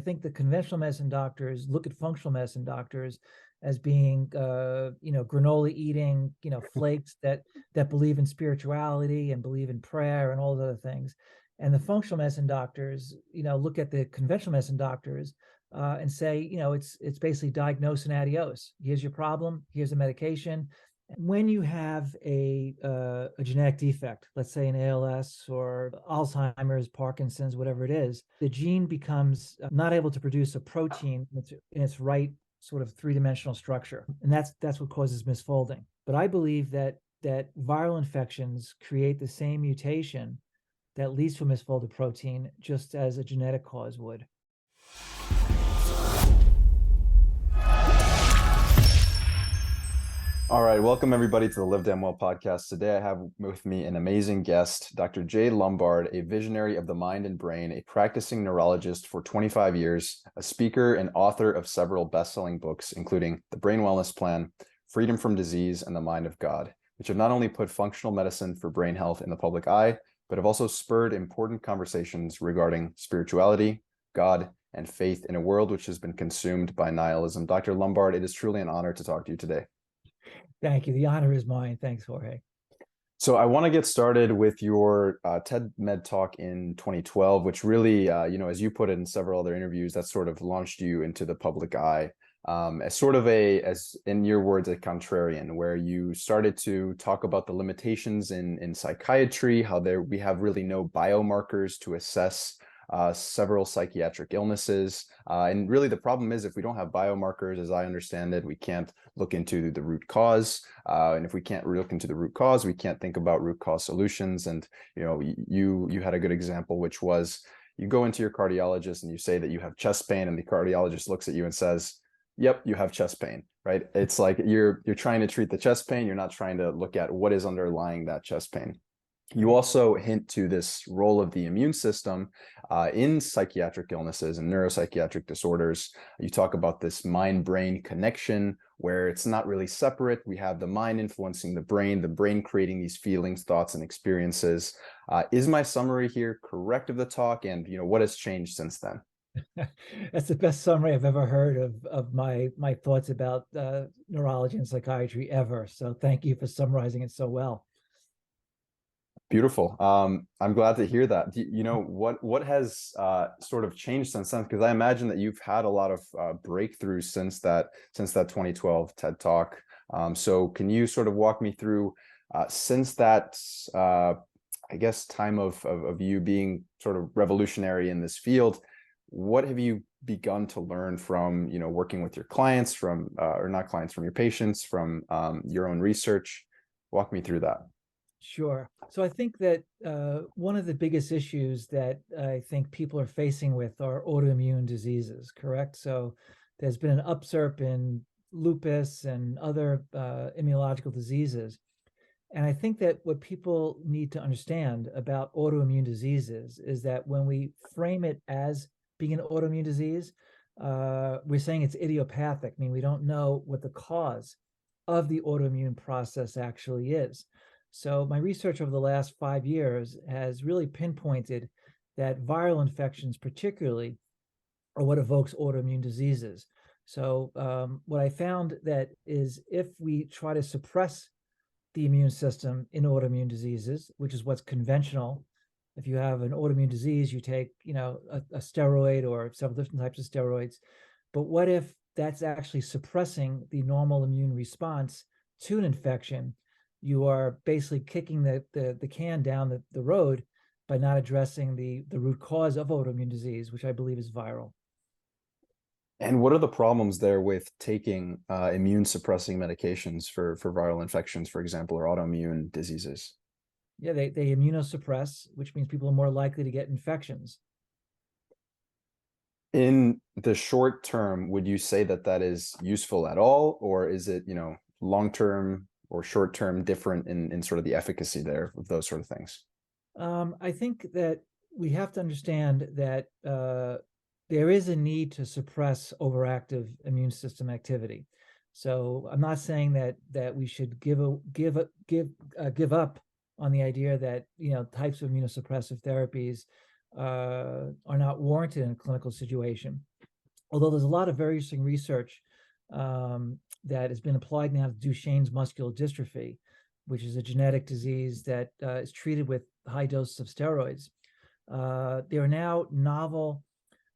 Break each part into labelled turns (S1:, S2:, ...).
S1: think the conventional medicine doctors look at functional medicine doctors as being, granola eating, flakes that believe in spirituality and believe in prayer and all those other things. And the functional medicine doctors, look at the conventional medicine doctors and say, it's basically diagnose and adios. Here's your problem. Here's the medication. When you have a genetic defect, let's say an ALS or Alzheimer's, Parkinson's, whatever it is, the gene becomes not able to produce a protein in its right sort of three-dimensional structure, and that's what causes misfolding. But I believe that viral infections create the same mutation that leads to a misfolded protein, just as a genetic cause would.
S2: All right, welcome everybody to the Live Damn Well podcast. Today I have with me an amazing guest, Dr. J. Lombard, a visionary of the mind and brain, a practicing neurologist for 25 years, a speaker and author of several best-selling books, including The Brain Wellness Plan, Freedom from Disease, and The Mind of God, which have not only put functional medicine for brain health in the public eye, but have also spurred important conversations regarding spirituality, God, and faith in a world which has been consumed by nihilism. Dr. Lombard, it is truly an honor to talk to you today.
S1: Thank you. The honor is mine. Thanks, Jorge.
S2: So I want to get started with your TED Med Talk in 2012, which really, as you put it in several other interviews, that sort of launched you into the public eye as sort of as in your words, a contrarian, where you started to talk about the limitations in psychiatry, how we have really no biomarkers to assess several psychiatric illnesses. And really the problem is if we don't have biomarkers, as I understand it, we can't look into the root cause. And if we can't look into the root cause, we can't think about root cause solutions. And, you had a good example, which was you go into your cardiologist and you say that you have chest pain, and the cardiologist looks at you and says, yep, you have chest pain, right? It's like you're trying to treat the chest pain. You're not trying to look at what is underlying that chest pain. You also hint to this role of the immune system in psychiatric illnesses and neuropsychiatric disorders. You talk about this mind-brain connection where it's not really separate. We have the mind influencing the brain creating these feelings, thoughts, and experiences. Is my summary here correct of the talk? And what has changed since then?
S1: That's the best summary I've ever heard of my thoughts about neurology and psychiatry ever. So thank you for summarizing it so well.
S2: Beautiful. I'm glad to hear that. What has sort of changed since then? Because I imagine that you've had a lot of breakthroughs since that 2012 TED Talk. So can you sort of walk me through since that, I guess, time of you being sort of revolutionary in this field? What have you begun to learn from working with your clients, from your patients, from your own research? Walk me through that.
S1: Sure. So I think that one of the biggest issues that I think people are facing with are autoimmune diseases, correct? So there's been an upsurge in lupus and other immunological diseases. And I think that what people need to understand about autoimmune diseases is that when we frame it as being an autoimmune disease, we're saying it's idiopathic. I mean, we don't know what the cause of the autoimmune process actually is. So my research over the last 5 years has really pinpointed that viral infections particularly are what evokes autoimmune diseases. So what I found that is if we try to suppress the immune system in autoimmune diseases, which is what's conventional, if you have an autoimmune disease, you take a steroid or several different types of steroids. But what if that's actually suppressing the normal immune response to an infection? You are basically kicking the can down the road by not addressing the root cause of autoimmune disease, which I believe is viral.
S2: And what are the problems there with taking immune suppressing medications for viral infections, for example, or autoimmune diseases?
S1: Yeah, they immunosuppress, which means people are more likely to get infections.
S2: In the short term, would you say that is useful at all, or is it, long-term or short-term different in sort of the efficacy there of those sort of things?
S1: I think that we have to understand that there is a need to suppress overactive immune system activity. So I'm not saying that we should give up on the idea that types of immunosuppressive therapies are not warranted in a clinical situation. although there's a lot of very interesting research that has been applied now to Duchenne's muscular dystrophy, which is a genetic disease that is treated with high doses of steroids. There are now novel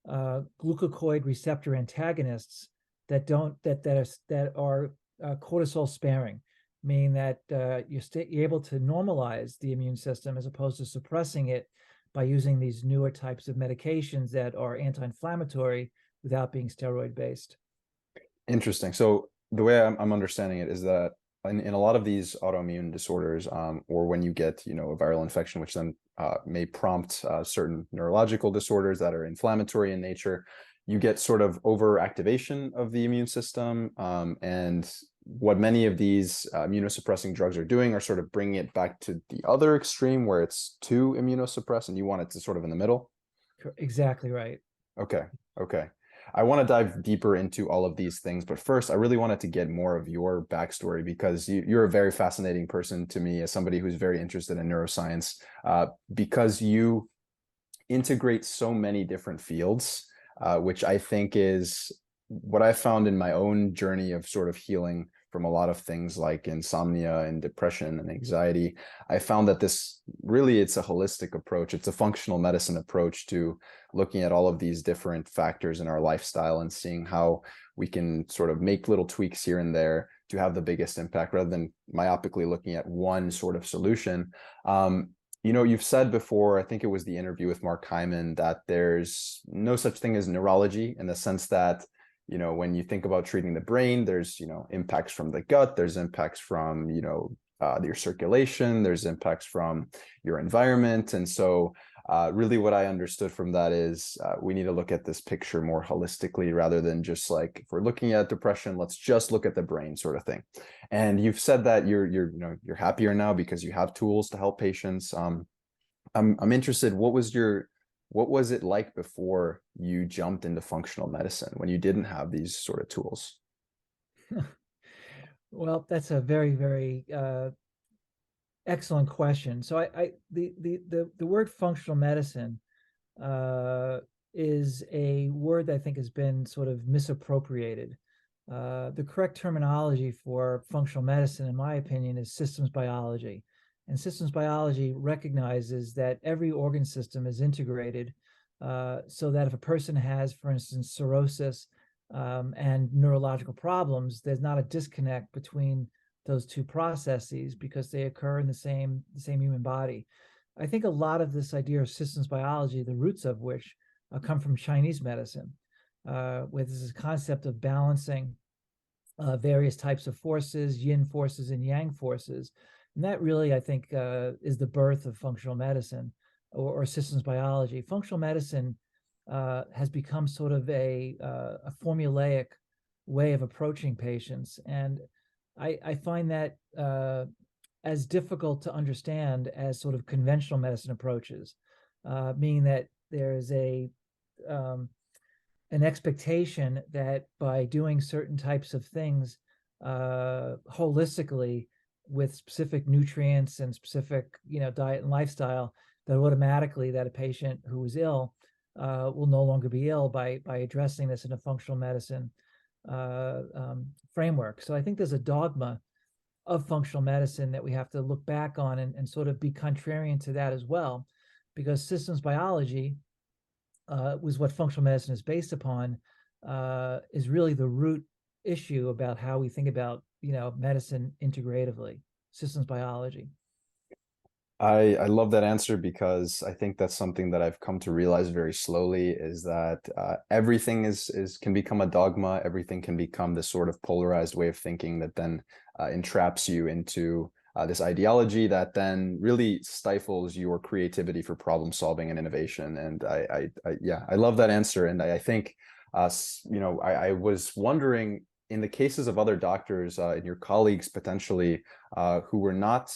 S1: glucocorticoid receptor antagonists that are cortisol sparing, meaning that you're able to normalize the immune system as opposed to suppressing it by using these newer types of medications that are anti-inflammatory without being steroid based.
S2: Interesting. So the way I'm understanding it is that in a lot of these autoimmune disorders, or when you get, a viral infection, which then may prompt certain neurological disorders that are inflammatory in nature, you get sort of overactivation of the immune system. And what many of these immunosuppressing drugs are doing are sort of bringing it back to the other extreme where it's too immunosuppressed and you want it to sort of in the middle.
S1: Exactly right.
S2: Okay. Okay. I want to dive deeper into all of these things, but first, I really wanted to get more of your backstory because you're a very fascinating person to me as somebody who's very interested in neuroscience, because you integrate so many different fields, which I think is what I found in my own journey of sort of healing from a lot of things like insomnia and depression and anxiety. I found that it's a holistic approach. It's a functional medicine approach to looking at all of these different factors in our lifestyle and seeing how we can sort of make little tweaks here and there to have the biggest impact rather than myopically looking at one sort of solution. You've said before, I think it was the interview with Mark Hyman, that there's no such thing as neurology in the sense that, when you think about treating the brain, there's, impacts from the gut, there's impacts from, your circulation, there's impacts from your environment. And so really what I understood from that is we need to look at this picture more holistically rather than just like, if we're looking at depression, let's just look at the brain sort of thing. And you've said that you're happier now because you have tools to help patients. I'm interested, what was it like before you jumped into functional medicine when you didn't have these sort of tools?
S1: Well, that's a very, very excellent question. So the word functional medicine is a word that I think has been sort of misappropriated. The correct terminology for functional medicine, in my opinion, is systems biology. And systems biology recognizes that every organ system is integrated so that if a person has, for instance, cirrhosis and neurological problems, there's not a disconnect between those two processes because they occur in the same human body. I think a lot of this idea of systems biology, the roots of which come from Chinese medicine, where there's this concept of balancing various types of forces, yin forces and yang forces. And that really, I think, is the birth of functional medicine or systems biology. Functional medicine has become sort of a formulaic way of approaching patients. And I find that as difficult to understand as sort of conventional medicine approaches, meaning that there's an expectation that by doing certain types of things holistically with specific nutrients and specific, diet and lifestyle, that automatically that a patient who is ill will no longer be ill by addressing this in a functional medicine framework. So I think there's a dogma of functional medicine that we have to look back on and sort of be contrarian to that as well, because systems biology was what functional medicine is based upon, is really the root issue about how we think about, medicine integratively, systems biology.
S2: I love that answer because I think that's something that I've come to realize very slowly is that everything can become a dogma. Everything can become this sort of polarized way of thinking that then entraps you into this ideology that then really stifles your creativity for problem solving and innovation. And I love that answer. And I think, I was wondering, in the cases of other doctors and your colleagues potentially who were not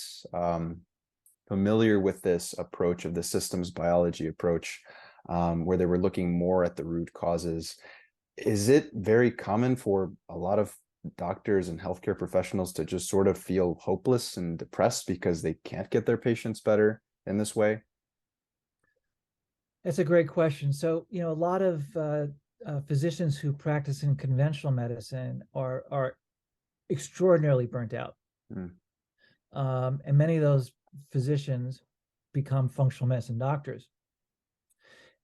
S2: familiar with this approach of the systems biology approach, where they were looking more at the root causes, is it very common for a lot of doctors and healthcare professionals to just sort of feel hopeless and depressed because they can't get their patients better in this way?
S1: That's a great question. So, a lot of physicians who practice in conventional medicine are extraordinarily burnt out.
S2: Mm.
S1: And many of those physicians become functional medicine doctors.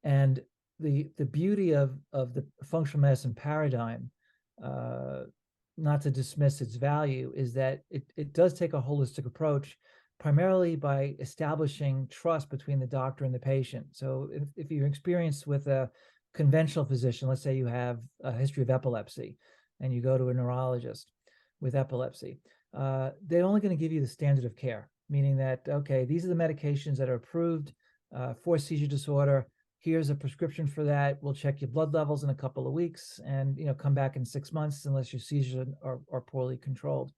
S1: And the beauty of the functional medicine paradigm, not to dismiss its value, is that it does take a holistic approach, primarily by establishing trust between the doctor and the patient. So if you're experienced with a conventional physician, let's say you have a history of epilepsy and you go to a neurologist with epilepsy, they're only going to give you the standard of care, meaning that, okay, these are the medications that are approved for seizure disorder. Here's a prescription for that. We'll check your blood levels in a couple of weeks and, come back in 6 months unless your seizures are poorly controlled.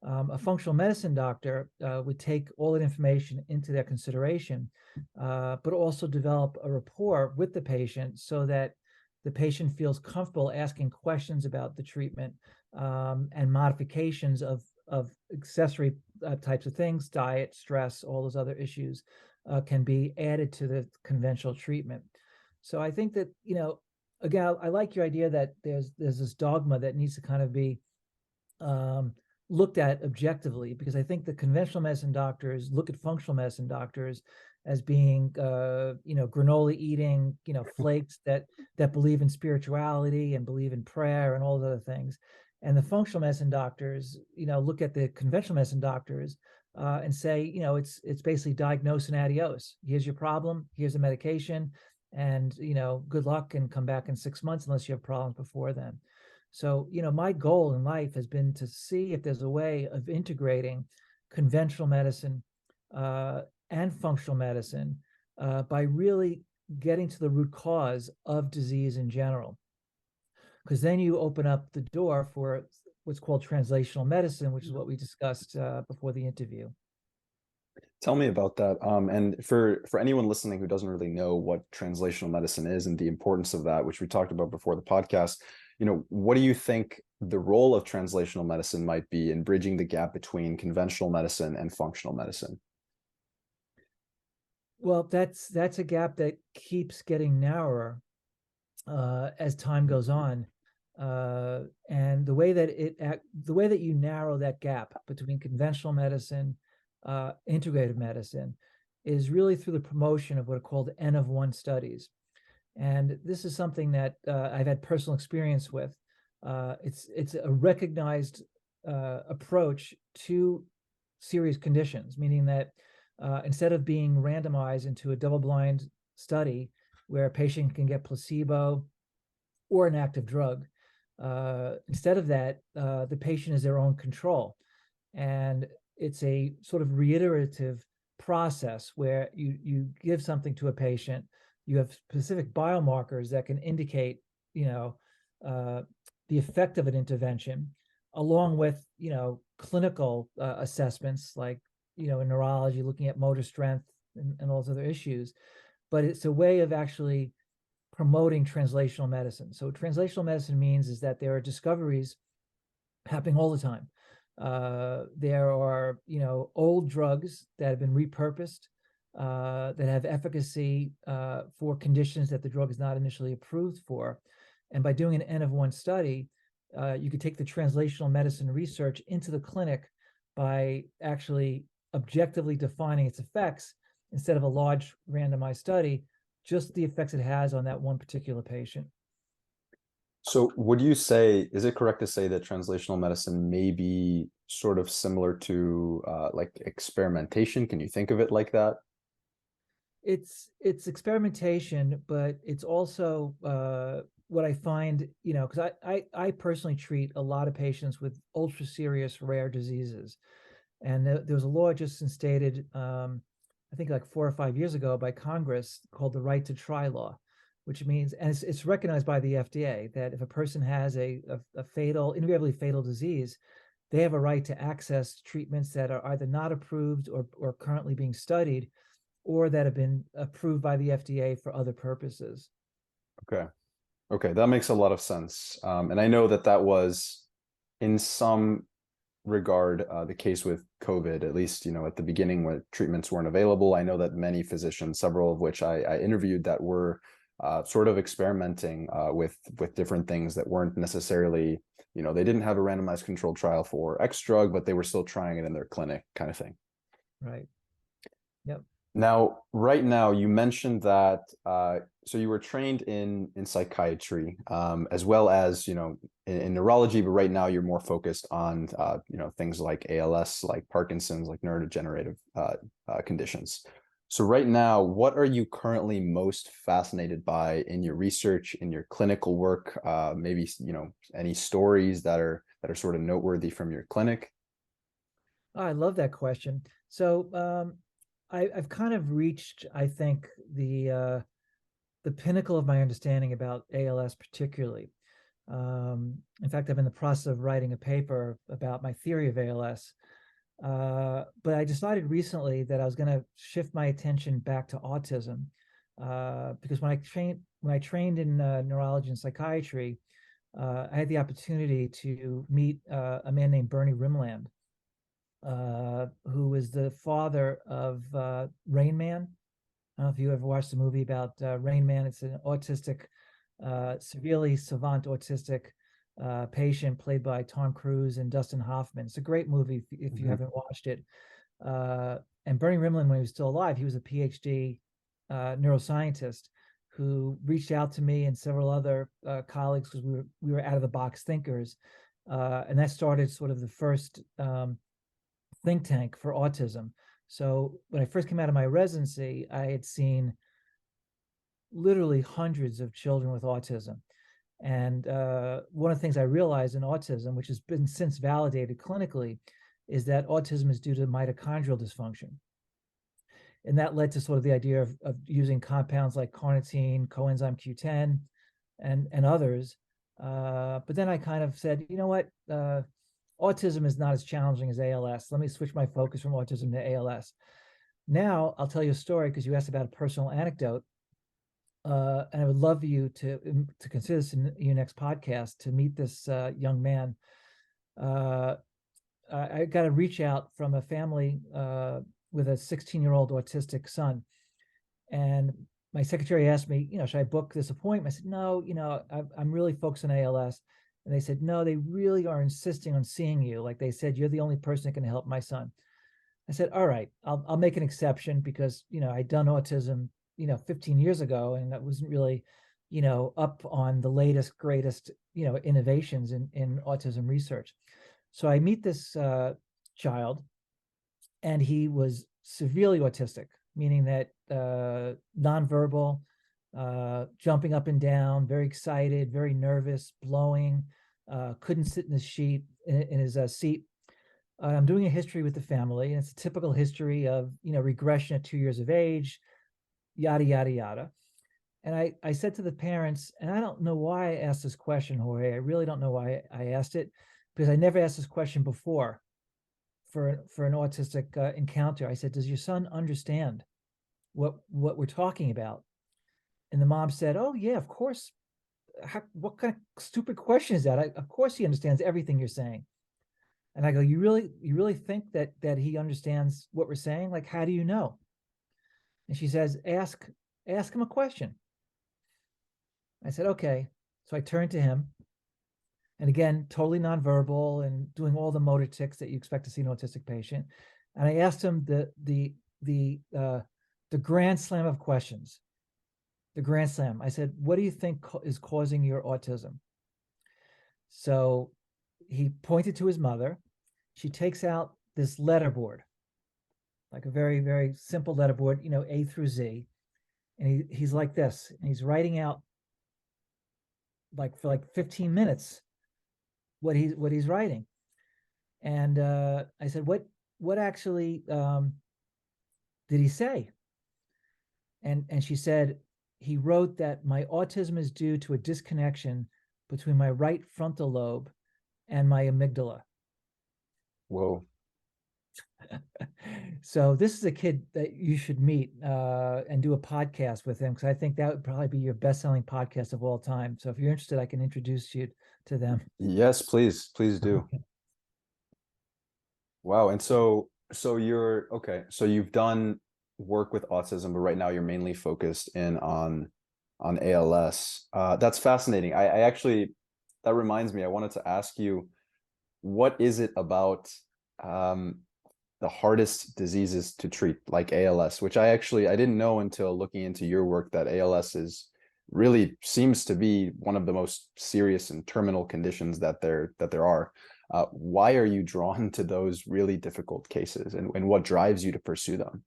S1: A functional medicine doctor would take all that information into their consideration, but also develop a rapport with the patient so that the patient feels comfortable asking questions about the treatment, and modifications of accessory types of things, diet, stress, all those other issues can be added to the conventional treatment. So I think that, again, I like your idea that there's this dogma that needs to kind of be looked at objectively, because I think the conventional medicine doctors look at functional medicine doctors as being, granola eating, flakes that believe in spirituality and believe in prayer and all those other things. And the functional medicine doctors, look at the conventional medicine doctors and say, it's basically diagnose and adios. Here's your problem. Here's a medication, and good luck, and come back in 6 months unless you have problems before then. So, my goal in life has been to see if there's a way of integrating conventional medicine and functional medicine by really getting to the root cause of disease in general. Because then you open up the door for what's called translational medicine, which is what we discussed before the interview.
S2: Tell me about that. And for anyone listening who doesn't really know what translational medicine is and the importance of that, which we talked about before the podcast, what do you think the role of translational medicine might be in bridging the gap between conventional medicine and functional medicine?
S1: Well, that's a gap that keeps getting narrower as time goes on. And the way that you narrow that gap between conventional medicine, integrative medicine, is really through the promotion of what are called N of 1 studies. And this is something that I've had personal experience with. It's a recognized approach to serious conditions, meaning that instead of being randomized into a double-blind study where a patient can get placebo or an active drug, instead of that, the patient is their own control. And it's a sort of reiterative process where you give something to a patient. You have specific biomarkers that can indicate, the effect of an intervention, along with, clinical assessments like, in neurology, looking at motor strength and all those other issues. But it's a way of actually promoting translational medicine. So translational medicine means is that there are discoveries happening all the time. There are, old drugs that have been repurposed, that have efficacy for conditions that the drug is not initially approved for. And by doing an N of 1 study, you could take the translational medicine research into the clinic by actually objectively defining its effects instead of a large randomized study, just the effects it has on that one particular patient.
S2: So would you say, is it correct to say that translational medicine may be sort of similar to like experimentation? Can you think of it like that?
S1: It's experimentation, but it's also what I find, because I personally treat a lot of patients with ultra serious rare diseases. And there was a law just instated, I think like 4 or 5 years ago by Congress, called the Right to Try law, which means, and it's recognized by the FDA, that if a person has a fatal, invariably fatal disease, they have a right to access treatments that are either not approved or currently being studied, or that have been approved by the FDA for other purposes.
S2: Okay, that makes a lot of sense. And I know that was in some regard the case with COVID, at least, at the beginning when treatments weren't available. I know that many physicians, several of which I interviewed, that were sort of experimenting with different things that weren't necessarily, they didn't have a randomized controlled trial for X drug, but they were still trying it in their clinic, kind of thing.
S1: Right. Yep.
S2: Now, right now, you mentioned that so you were trained in psychiatry, as well as in neurology, but right now you're more focused on things like ALS, like Parkinson's, like neurodegenerative conditions. So right now, what are you currently most fascinated by in your research, in your clinical work? Maybe any stories that are sort of noteworthy from your clinic?
S1: Oh, I love that question. So I've kind of reached, I think, the pinnacle of my understanding about ALS, particularly. In fact, I'm in the process of writing a paper about my theory of ALS. But I decided recently that I was going to shift my attention back to autism, because when I trained in neurology and psychiatry, I had the opportunity to meet a man named Bernie Rimland, who was the father of Rain Man. I don't know if you ever watched the movie about Rain Man. It's an autistic, severely savant autistic patient played by Tom Cruise and Dustin Hoffman. It's a great movie if you haven't watched it. And Bernie Rimland, when he was still alive, he was a PhD neuroscientist who reached out to me and several other colleagues, because we were out of the box thinkers, and that started sort of the first think tank for autism. So when I first came out of my residency, I had seen literally hundreds of children with autism. And one of the things I realized in autism, which has been since validated clinically, is that autism is due to mitochondrial dysfunction. And that led to sort of the idea of using compounds like carnitine, coenzyme Q10, and others. But then I kind of said, you know what? Autism is not as challenging as ALS. Let me switch my focus from autism to ALS. Now I'll tell you a story, because you asked about a personal anecdote. And I would love you to consider this in your next podcast, to meet this young man. I got a reach out from a family with a 16-year-old autistic son, and my secretary asked me, should I book this appointment? I said, no, I'm really focused on ALS. And they said, no, they really are insisting on seeing you. Like they said, you're the only person that can help my son. I said, all right, I'll make an exception, because, I'd done autism, 15 years ago, and that wasn't really, up on the latest, greatest, innovations in autism research. So I meet this child, and he was severely autistic, meaning that nonverbal, jumping up and down, very excited, very nervous, blowing, couldn't sit in his seat. I'm doing a history with the family, and it's a typical history of, regression at 2 years of age, yada, yada, yada. And I said to the parents, and I don't know why I asked this question, Jorge. I really don't know why I asked it, because I never asked this question before for an autistic encounter. I said, does your son understand what we're talking about? And the mom said, oh yeah, of course. What kind of stupid question is that? Of course he understands everything you're saying. And I go, you really think that he understands what we're saying? Like, how do you know? And she says, ask him a question. I said, okay. So I turned to him, and again, totally nonverbal and doing all the motor tics that you expect to see in an autistic patient. And I asked him the grand slam of questions. The grand slam. I said, what do you think is causing your autism? So he pointed to his mother. She takes out this letterboard, like a very, very simple letterboard, A through Z. And he's like this, and he's writing out, like, for like 15 minutes what he's writing. And I said, what actually did he say? And she said, he wrote that my autism is due to a disconnection between my right frontal lobe and my amygdala.
S2: Whoa.
S1: So this is a kid that you should meet and do a podcast with him, because I think that would probably be your best-selling podcast of all time. So if you're interested, I can introduce you to them.
S2: Yes, please do. Wow. And so you're okay. So you've done work with autism, but right now you're mainly focused in on on ALS. That's fascinating. I actually, that reminds me, I wanted to ask you, what is it about the hardest diseases to treat, like ALS, which I didn't know until looking into your work, that ALS is really seems to be one of the most serious and terminal conditions that there are. Why are you drawn to those really difficult cases, and what drives you to pursue them?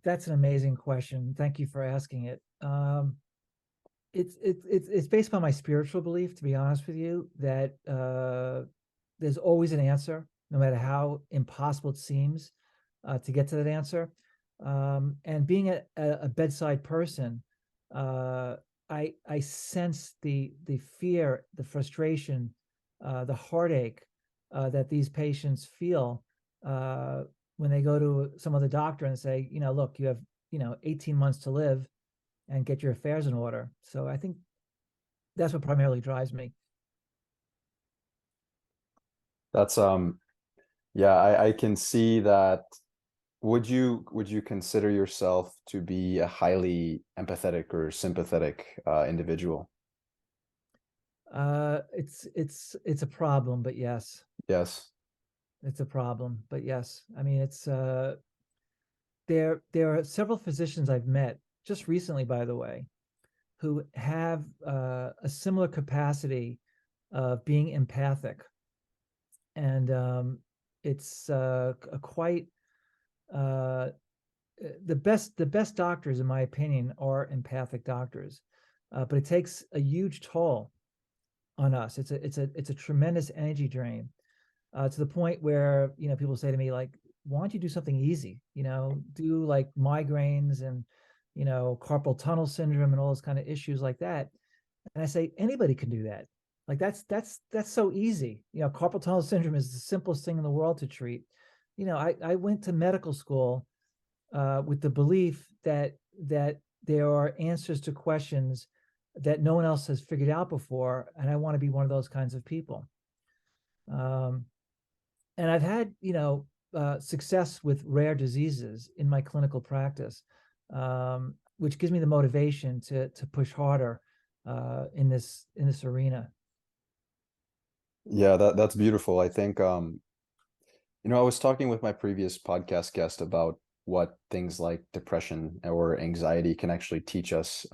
S1: That's an amazing question. Thank you for asking it. It's based on my spiritual belief, to be honest with you, that there's always an answer, no matter how impossible it seems to get to that answer. And being a bedside person, I sense the fear, the frustration, the heartache that these patients feel when they go to some other doctor and say, look, you have 18 months to live and get your affairs in order. So I think that's what primarily drives me.
S2: That's yeah, I can see that. Would you consider yourself to be a highly empathetic or sympathetic individual?
S1: It's a problem, but yes,
S2: Yes.
S1: it's a problem, but yes. I mean, it's there are several physicians I've met just recently, by the way, who have a similar capacity of being empathic, and it's a quite the best doctors, in my opinion, are empathic doctors, but it takes a huge toll on us. It's a tremendous energy drain, to the point where people say to me, like, why don't you do something easy? Do like migraines and carpal tunnel syndrome and all those kind of issues like that. And I say anybody can do that. Like that's so easy. Carpal tunnel syndrome is the simplest thing in the world to treat. I went to medical school with the belief that there are answers to questions that no one else has figured out before, and I want to be one of those kinds of people. Um, and I've had success with rare diseases in my clinical practice, which gives me the motivation to push harder in this arena.
S2: Yeah, that's beautiful. I think I was talking with my previous podcast guest about what things like depression or anxiety can actually teach us,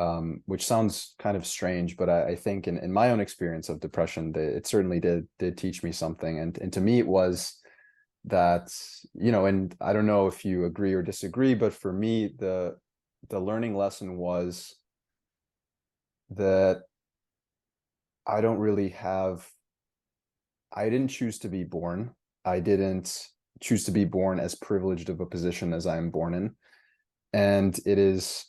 S2: which sounds kind of strange, but I think in my own experience of depression, it certainly did teach me something. And to me, it was that, and I don't know if you agree or disagree, but for me, the learning lesson was that I don't really have, I didn't choose to be born. I didn't choose to be born as privileged of a position as I am born in. And it's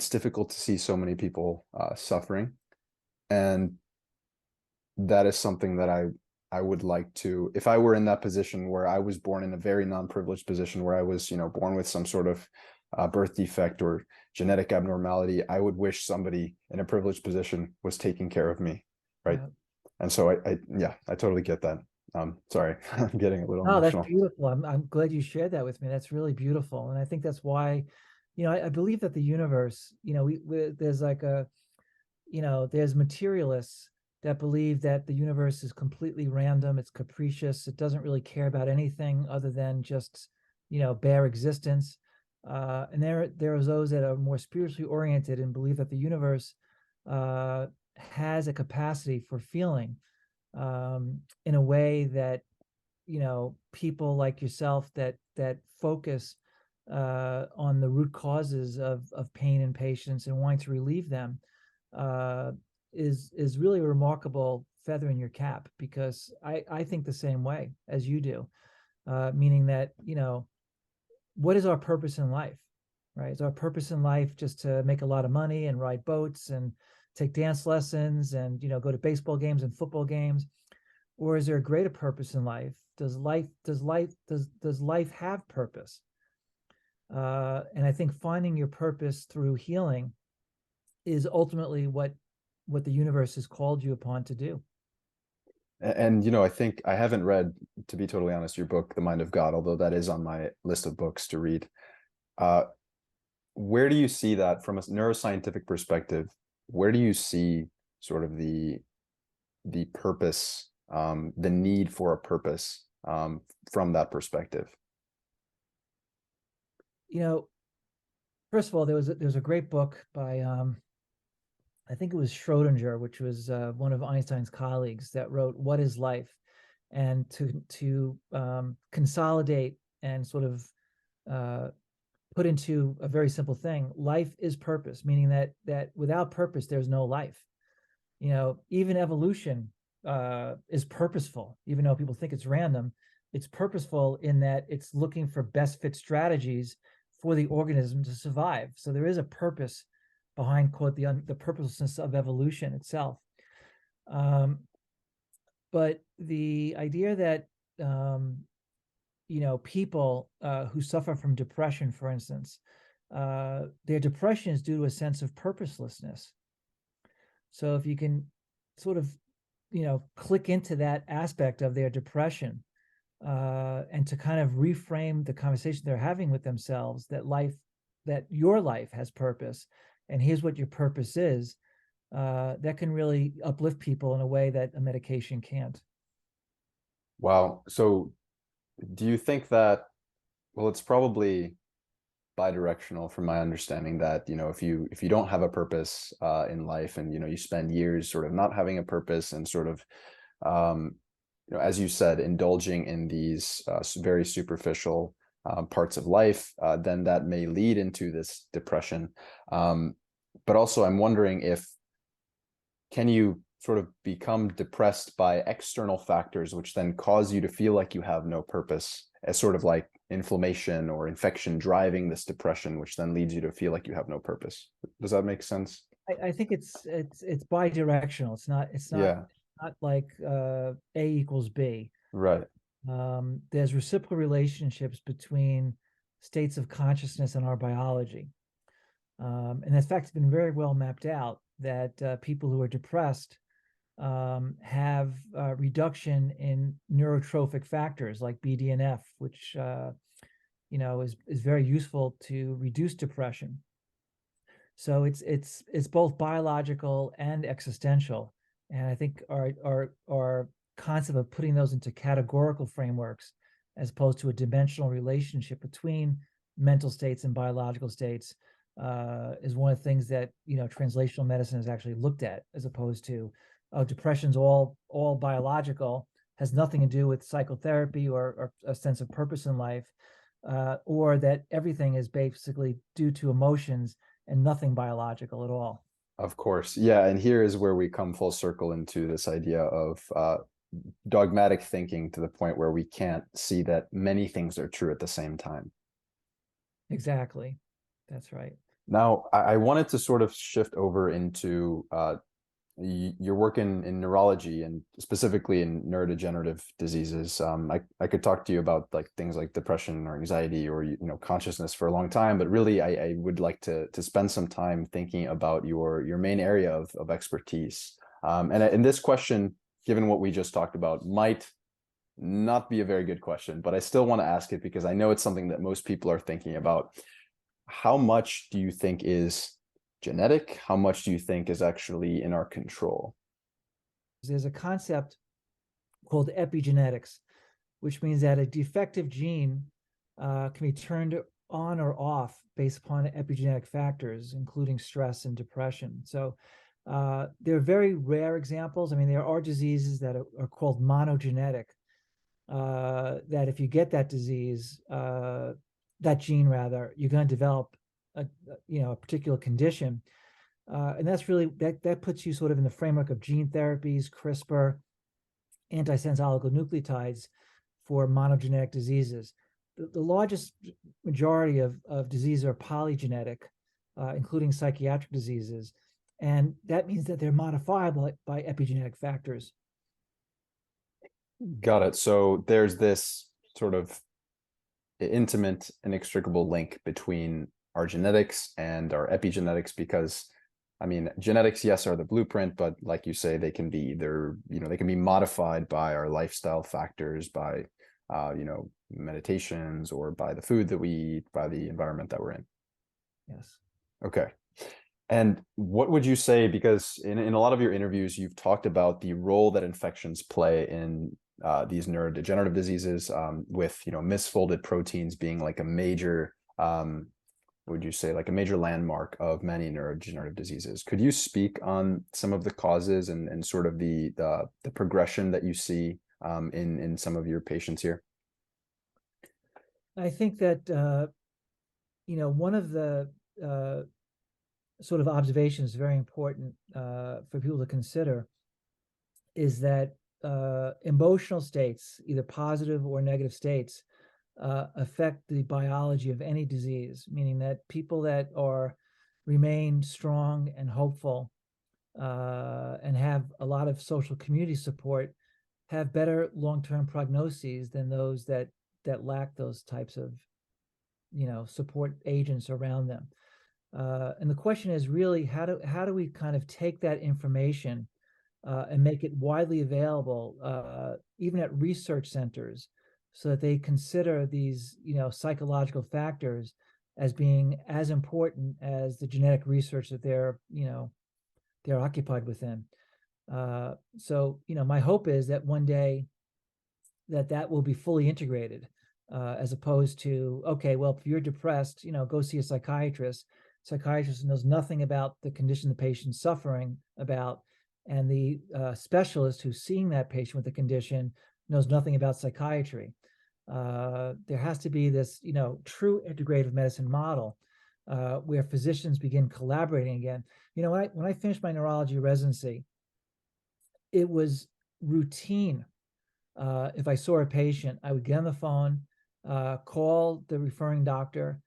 S2: difficult to see so many people suffering. And that is something that I would like to, if I were in that position where I was born in a very non-privileged position, where I was, born with some sort of birth defect or genetic abnormality, I would wish somebody in a privileged position was taking care of me. Right.
S1: Yeah.
S2: And so I totally get that. Sorry, I'm getting a little
S1: Oh, that's
S2: emotional.
S1: beautiful. I'm glad you shared that with me. That's really beautiful. And I think that's why, I believe that the universe, there's like there's materialists that believe that the universe is completely random, it's capricious, it doesn't really care about anything other than just, bare existence. And there are those that are more spiritually oriented and believe that the universe has a capacity for feeling, in a way that people like yourself that focus on the root causes of pain in patients and wanting to relieve them, uh, is really a remarkable feather in your cap, because I think the same way as you do, meaning that what is our purpose in life, right? Is our purpose in life just to make a lot of money and ride boats and take dance lessons and go to baseball games and football games? Or is there a greater purpose in life? Does life have purpose? And I think finding your purpose through healing is ultimately what the universe has called you upon to do.
S2: And I think I haven't read, to be totally honest, your book, The Mind of God, although that is on my list of books to read. Uh, where do you see that from a neuroscientific perspective? Where do you see sort of the purpose, the need for a purpose, from that perspective?
S1: You know, first of all, there's a great book by I think it was Schrodinger, which was one of Einstein's colleagues, that wrote "What is Life," and to consolidate and sort of put into a very simple thing: life is purpose, meaning that without purpose, there's no life. You know, even evolution is purposeful, even though people think it's random. It's purposeful in that it's looking for best fit strategies for the organism to survive. So there is a purpose behind, quote, the purposelessness of evolution itself. But the idea that you know, people who suffer from depression, for instance, their depression is due to a sense of purposelessness. So if you can sort of, you know, click into that aspect of their depression, and to kind of reframe the conversation they're having with themselves, that your life has purpose, and here's what your purpose is, that can really uplift people in a way that a medication can't.
S2: Wow. So do you think that, well, it's probably bidirectional from my understanding, that, you know, if you don't have a purpose in life, and, you know, you spend years sort of not having a purpose and sort of, you know, as you said, indulging in these very superficial parts of life, then that may lead into this depression. But also, I'm wondering, if can you sort of become depressed by external factors, which then cause you to feel like you have no purpose, as sort of like inflammation or infection driving this depression, which then leads you to feel like you have no purpose? Does that make sense?
S1: I think it's bidirectional.
S2: Yeah,
S1: Not like A equals B.
S2: right.
S1: There's reciprocal relationships between states of consciousness and our biology. And in fact, it's been very well mapped out that people who are depressed have reduction in neurotrophic factors like BDNF, which you know, is very useful to reduce depression. So it's both biological and existential. And I think our concept of putting those into categorical frameworks, as opposed to a dimensional relationship between mental states and biological states, is one of the things that, you know, translational medicine has actually looked at, as opposed to, oh, depression's all biological, has nothing to do with psychotherapy or a sense of purpose in life, or that everything is basically due to emotions and nothing biological at all.
S2: Of course. Yeah. And here is where we come full circle into this idea of dogmatic thinking, to the point where we can't see that many things are true at the same time.
S1: Exactly. That's right.
S2: Now, I wanted to sort of shift over into your work in neurology, and specifically in neurodegenerative diseases. I could talk to you about like things like depression or anxiety or, you know, consciousness for a long time, but really I would like to spend some time thinking about your main area of expertise. And this question, given what we just talked about, might not be a very good question, but I still want to ask it because I know it's something that most people are thinking about. How much do you think is genetic? How much do you think is actually in our control?
S1: There's a concept called epigenetics, which means that a defective gene can be turned on or off based upon epigenetic factors, including stress and depression. So there are very rare examples. I mean, there are diseases that are called monogenetic, that if you get that disease, that gene rather, you're going to develop a particular condition. And that's really, that puts you sort of in the framework of gene therapies, CRISPR, antisense oligonucleotides for monogenetic diseases. The largest majority of diseases are polygenetic, including psychiatric diseases. And that means that they're modifiable by epigenetic factors.
S2: Got it. So there's this sort of intimate, inextricable link between our genetics and our epigenetics, because I mean, genetics, yes, are the blueprint, but like you say, they can be either, you know, they can be modified by our lifestyle factors, by, you know, meditations, or by the food that we eat, by the environment that we're in.
S1: Yes.
S2: Okay. And what would you say, because in a lot of your interviews, you've talked about the role that infections play in these neurodegenerative diseases, with, misfolded proteins being like a major, would you say, like a major landmark of many neurodegenerative diseases. Could you speak on some of the causes and sort of the progression that you see in some of your patients here?
S1: I think that, one of the sort of observations very important for people to consider is that emotional states, either positive or negative states, affect the biology of any disease, meaning that people that remain strong and hopeful and have a lot of social community support have better long-term prognoses than those that lack those types of support agents around them. And the question is really how do we kind of take that information and make it widely available, even at research centers, so that they consider these, psychological factors as being as important as the genetic research that they're occupied within. So, my hope is that one day that will be fully integrated, as opposed to, okay, well, if you're depressed, go see a psychiatrist. Psychiatrist knows nothing about the condition the patient's suffering about, and the specialist who's seeing that patient with the condition knows nothing about psychiatry. There has to be this, true integrative medicine model where physicians begin collaborating again. When I finished my neurology residency, it was routine. If I saw a patient, I would get on the phone, call the referring doctor,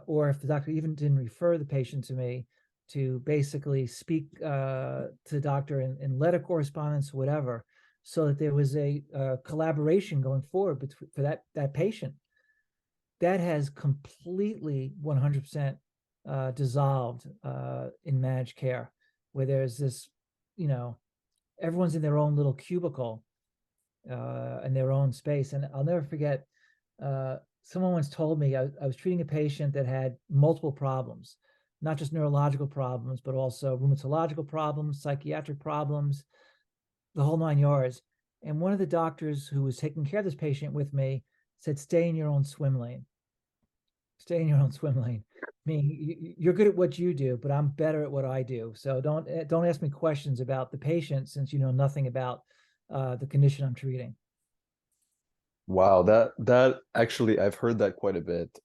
S1: or if the doctor even didn't refer the patient to me, to basically speak to the doctor in letter correspondence, whatever, so that there was a collaboration going forward for that patient. That has completely 100% dissolved in managed care, where there's this, everyone's in their own little cubicle in their own space. And I'll never forget, someone once told me I was treating a patient that had multiple problems, not just neurological problems, but also rheumatological problems, psychiatric problems, the whole 9 yards. And one of the doctors who was taking care of this patient with me said, stay in your own swim lane. Stay in your own swim lane. I mean, you're good at what you do, but I'm better at what I do. So don't ask me questions about the patient, since you know nothing about the condition I'm treating.
S2: Wow, that actually, I've heard that quite a bit.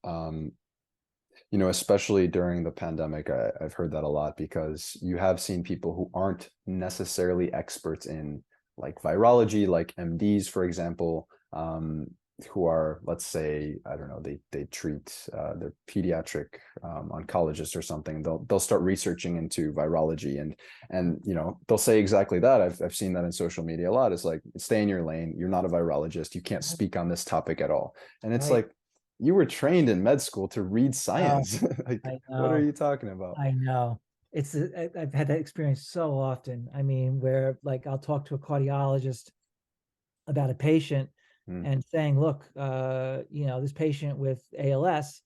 S2: Especially during the pandemic, I've heard that a lot, because you have seen people who aren't necessarily experts in like virology, like MDs, for example, who are, let's say, I don't know, they treat their pediatric oncologist or something. They'll start researching into virology, and they'll say exactly that. I've seen that in social media a lot. It's like, stay in your lane. You're not a virologist. You can't speak on this topic at all. And it's
S1: Right.
S2: like, you were trained in med school to read
S1: Oh,
S2: science. Like,
S1: I
S2: what are
S1: know.
S2: you talking about?
S1: I know. I've had that experience so often. I mean, where like I'll talk to a cardiologist about a patient
S2: Mm.
S1: and saying, look, this patient with ALS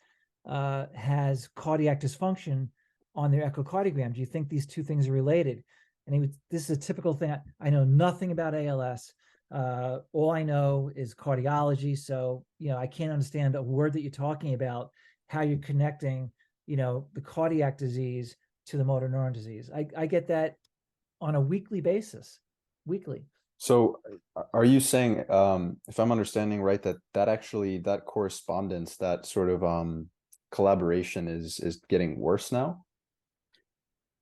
S1: has cardiac dysfunction on their echocardiogram. Do you think these two things are related? And this is a typical thing. I know nothing about ALS. All I know is cardiology. So, I can't understand a word that you're talking about, how you're connecting, the cardiac disease to the motor neuron disease. I get that on a weekly basis, weekly.
S2: So are you saying, if I'm understanding right, that actually, that correspondence, that sort of collaboration is getting worse now?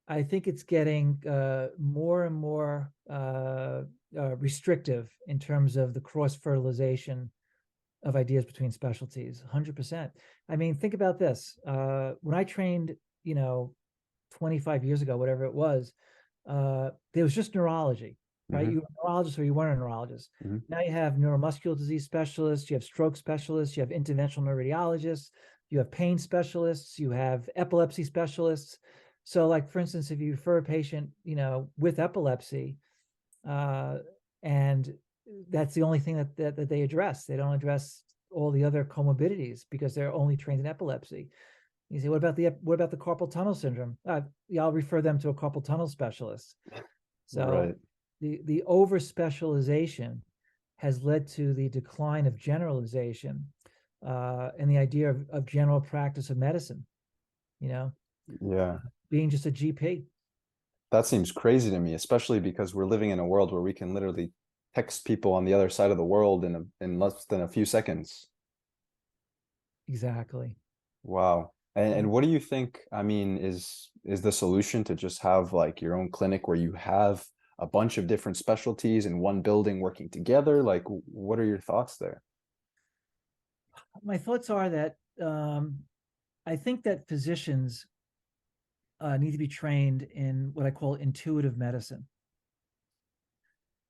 S1: I think it's getting more and more restrictive in terms of the cross fertilization of ideas between specialties. 100%. I mean, think about this. When I trained, 25 years ago, whatever it was, there was just neurology, right?
S2: Hmm.
S1: You were a neurologist or you weren't a neurologist.
S2: Hmm.
S1: Now you have neuromuscular disease specialists, you have stroke specialists, you have interventional neuroradiologists, you have pain specialists, you have epilepsy specialists. So, like, for instance, if you refer a patient, with epilepsy, uh, and that's the only thing that they address, they don't address all the other comorbidities because they're only trained in epilepsy. You say, what about the carpal tunnel syndrome? Yeah, I'll refer them to a carpal tunnel specialist. So
S2: Right.
S1: the over specialization has led to the decline of generalization and the idea of general practice of medicine, you know,
S2: Yeah.
S1: being just a GP.
S2: That seems crazy to me, especially because we're living in a world where we can literally text people on the other side of the world in less than a few seconds.
S1: Exactly.
S2: Wow. And what do you think, I mean, is the solution to just have like your own clinic where you have a bunch of different specialties in one building working together? Like, what are your thoughts there?
S1: My thoughts are that I think that physicians need to be trained in what I call intuitive medicine.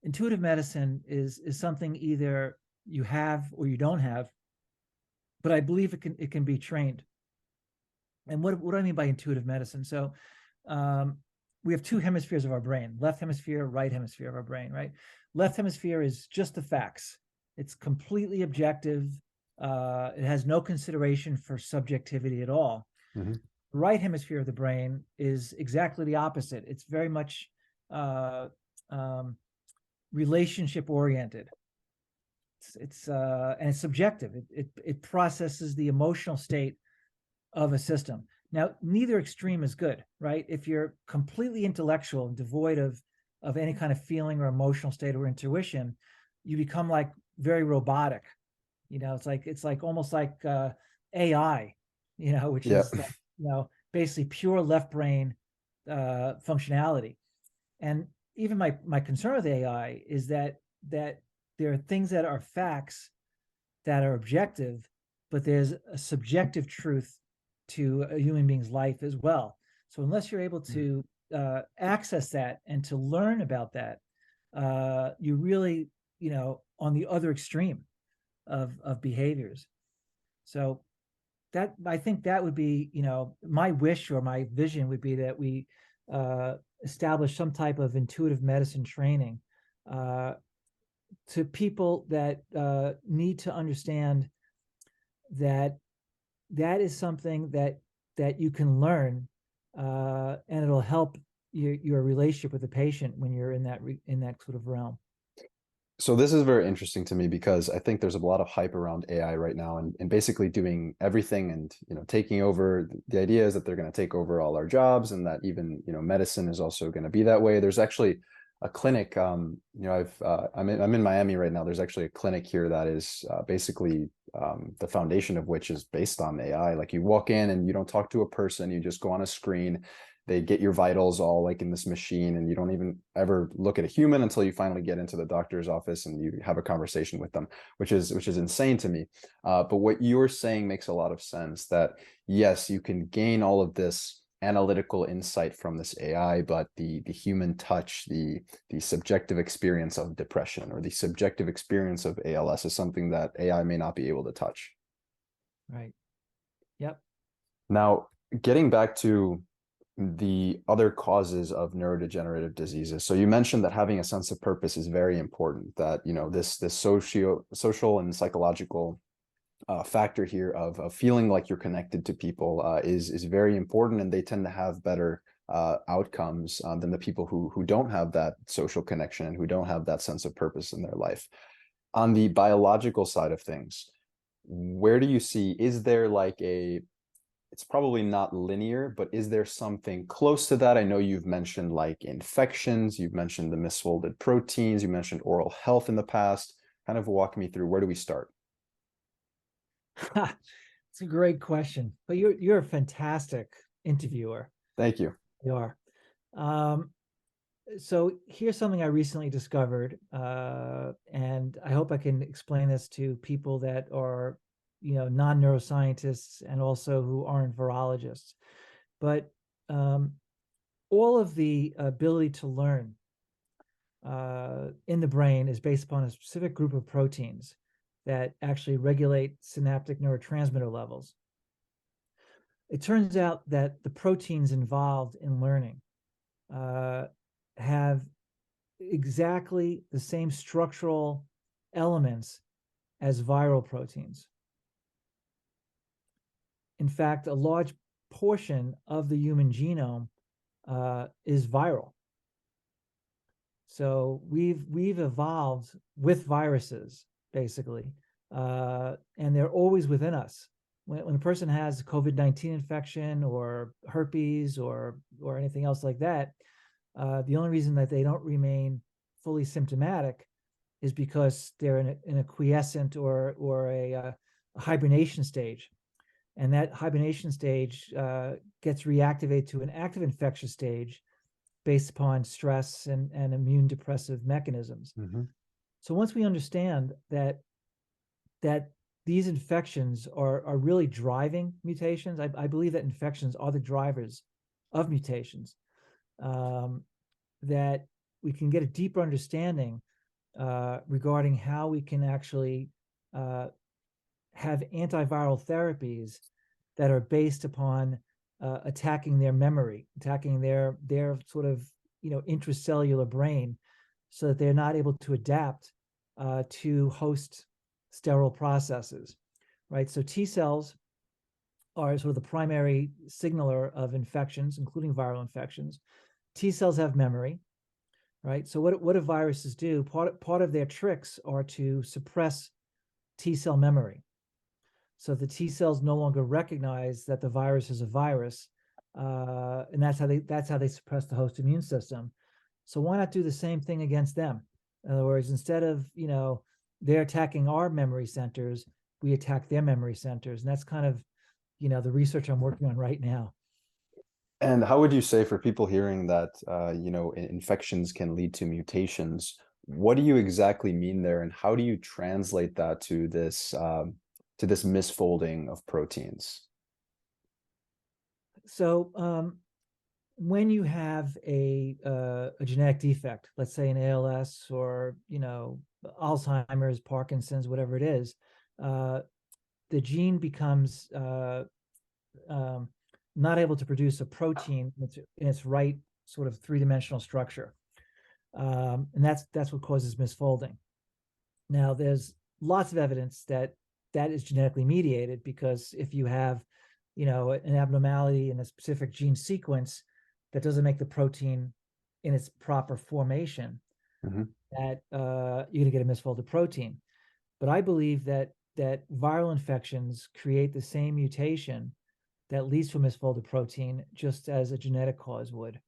S1: Intuitive medicine is something either you have or you don't have, but I believe it can be trained. And what do I mean by intuitive medicine? So we have two hemispheres of our brain, left hemisphere, right hemisphere of our brain, right? Left hemisphere is just the facts. It's completely objective. It has no consideration for subjectivity at all.
S2: Mhm.
S1: Right hemisphere of the brain is exactly the opposite. It's very much uh, um, relationship oriented. And it's subjective. It processes the emotional state of a system. Now, neither extreme is good, right? If you're completely intellectual and devoid of any kind of feeling or emotional state or intuition, you become like very robotic. It's like almost like AI, which
S2: Yeah.
S1: is like, basically pure left brain functionality. And even my concern with AI is that there are things that are facts that are objective, but there's a subjective truth to a human being's life as well. So unless you're able to access that and to learn about that, you really, on the other extreme of behaviors. So that I think that would be, my wish or my vision would be that we establish some type of intuitive medicine training uh, to people that need to understand that that is something that you can learn, and it'll help your relationship with the patient when you're in that sort of realm.
S2: So this is very interesting to me because I think there's a lot of hype around AI right now and basically doing everything and taking over. The idea is that they're going to take over all our jobs and that even medicine is also going to be that way. There's actually a clinic. I'm in Miami right now. There's actually a clinic here that is basically the foundation of which is based on AI. Like you walk in and you don't talk to a person, you just go on a screen. They get your vitals all like in this machine and you don't even ever look at a human until you finally get into the doctor's office and you have a conversation with them, which is insane to me. But what you're saying makes a lot of sense, that yes, you can gain all of this analytical insight from this AI, but the human touch, the subjective experience of depression or the subjective experience of ALS is something that AI may not be able to touch.
S1: Right. Yep.
S2: Now, getting back to the other causes of neurodegenerative diseases. So you mentioned that having a sense of purpose is very important, that this social and psychological factor here of feeling like you're connected to people is very important, and they tend to have better outcomes than the people who don't have that social connection and who don't have that sense of purpose in their life. On the biological side of things, where do you see, is there like it's probably not linear, but is there something close to that? I know you've mentioned like infections, you've mentioned the misfolded proteins, you mentioned oral health in the past. Kind of walk me through, where do we start?
S1: It's a great question, but you're a fantastic interviewer.
S2: Thank you.
S1: You are. Um, so here's something I recently discovered, and I hope I can explain this to people that are, non-neuroscientists and also who aren't virologists. But all of the ability to learn in the brain is based upon a specific group of proteins that actually regulate synaptic neurotransmitter levels. It turns out that the proteins involved in learning have exactly the same structural elements as viral proteins. In fact, a large portion of the human genome is viral. So we've evolved with viruses, basically, and they're always within us. When a person has COVID-19 infection or herpes or anything else like that, the only reason that they don't remain fully symptomatic is because they're in a quiescent or a hibernation stage, and that hibernation stage gets reactivated to an active infectious stage based upon stress and immune depressive mechanisms.
S2: Mm-hmm.
S1: So once we understand that these infections are really driving mutations, I believe that infections are the drivers of mutations, that we can get a deeper understanding regarding how we can actually have antiviral therapies that are based upon attacking their memory, attacking their sort of intracellular brain, so that they're not able to adapt to host sterile processes, right? So T cells are sort of the primary signaler of infections, including viral infections. T cells have memory, right? So what do viruses do? Part of their tricks are to suppress T cell memory. So the T cells no longer recognize that the virus is a virus, and that's how they suppress the host immune system. So why not do the same thing against them? In other words, instead of they're attacking our memory centers, we attack their memory centers, and that's kind of the research I'm working on right now.
S2: And how would you say, for people hearing that, infections can lead to mutations, what do you exactly mean there, and how do you translate that to this misfolding of proteins?
S1: So when you have a genetic defect, let's say an ALS or Alzheimer's, Parkinson's, whatever it is, the gene becomes not able to produce a protein in its right sort of three-dimensional structure, and that's what causes misfolding. Now, there's lots of evidence that is genetically mediated, because if you have an abnormality in a specific gene sequence that doesn't make the protein in its proper formation,
S2: Mm-hmm.
S1: that you're going to get a misfolded protein. But I believe that viral infections create the same mutation that leads to a misfolded protein, just as a genetic cause would.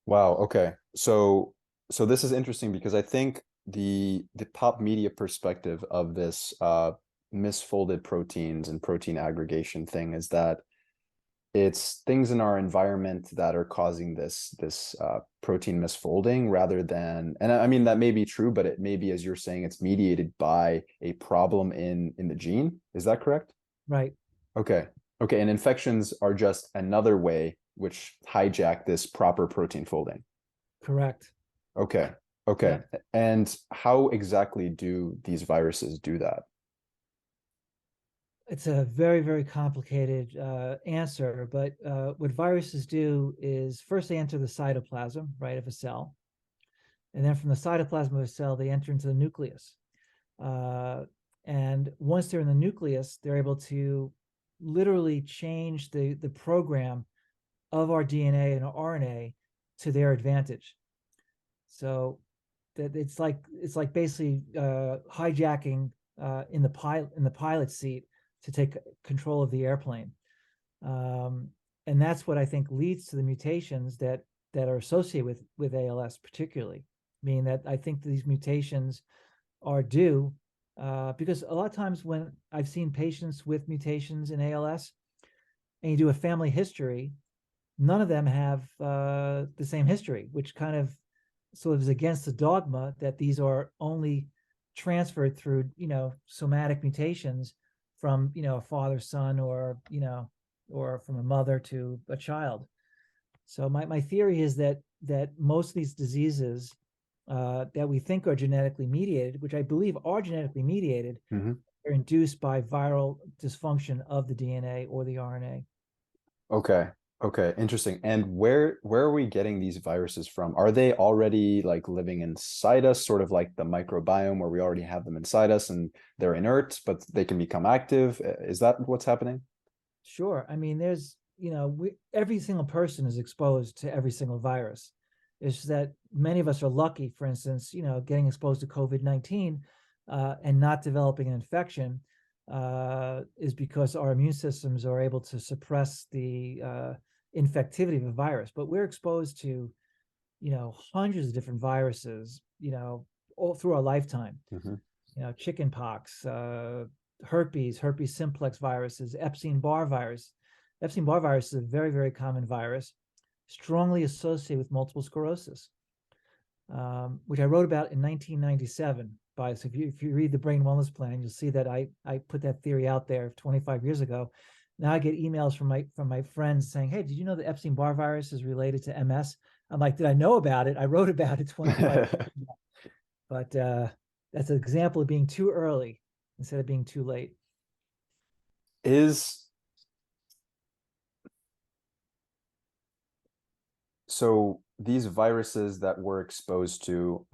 S2: Wow. Okay. So this is interesting, because I think the pop media perspective of this misfolded proteins and protein aggregation thing is that it's things in our environment that are causing this protein misfolding, rather than, and I mean that may be true, but it may be, as you're saying, it's mediated by a problem in the gene. Is that correct?
S1: Right.
S2: Okay. Okay. And infections are just another way which hijack this proper protein folding.
S1: Correct.
S2: Okay. Okay.
S1: Yeah.
S2: And how exactly do these viruses do that?
S1: It's a very, very complicated answer, but what viruses do is, first they enter the cytoplasm, right, of a cell, and then from the cytoplasm of a cell they enter into the nucleus. And once they're in the nucleus, they're able to literally change the program of our DNA and our RNA to their advantage. So that it's like basically hijacking in the pilot seat to take control of the airplane, and that's what I think leads to the mutations that are associated with ALS, particularly. Meaning that I think these mutations are due because a lot of times when I've seen patients with mutations in ALS, and you do a family history, none of them have the same history, which kind of sort of is against the dogma that these are only transferred through somatic mutations from a father, son, or or from a mother to a child. So my theory is that most of these diseases that we think are genetically mediated, which I believe are genetically mediated,
S2: Mm-hmm.
S1: are induced by viral dysfunction of the DNA or the RNA.
S2: Okay. Okay. Interesting. And where are we getting these viruses from? Are they already like living inside us, sort of like the microbiome where we already have them inside us and they're inert, but they can become active? Is that what's happening?
S1: Sure. I mean, there's, every single person is exposed to every single virus. It's just that many of us are lucky, for instance, getting exposed to COVID-19 and not developing an infection is because our immune systems are able to suppress the infectivity of a virus. But we're exposed to, hundreds of different viruses, all through our lifetime.
S2: Hmm.
S1: Chicken pox, herpes simplex viruses, Epstein-Barr virus. Epstein-Barr virus is a very, very common virus, strongly associated with multiple sclerosis, which I wrote about in 1997. So if you read the Brain Wellness Plan, you'll see that I put that theory out there 25 years ago. Now I get emails from my friends saying, "Hey, did you know the Epstein-Barr virus is related to MS?" I'm like, "Did I know about it? I wrote about it 25 years ago." But that's an example of being too early instead of being too late.
S2: So these viruses that we're exposed to,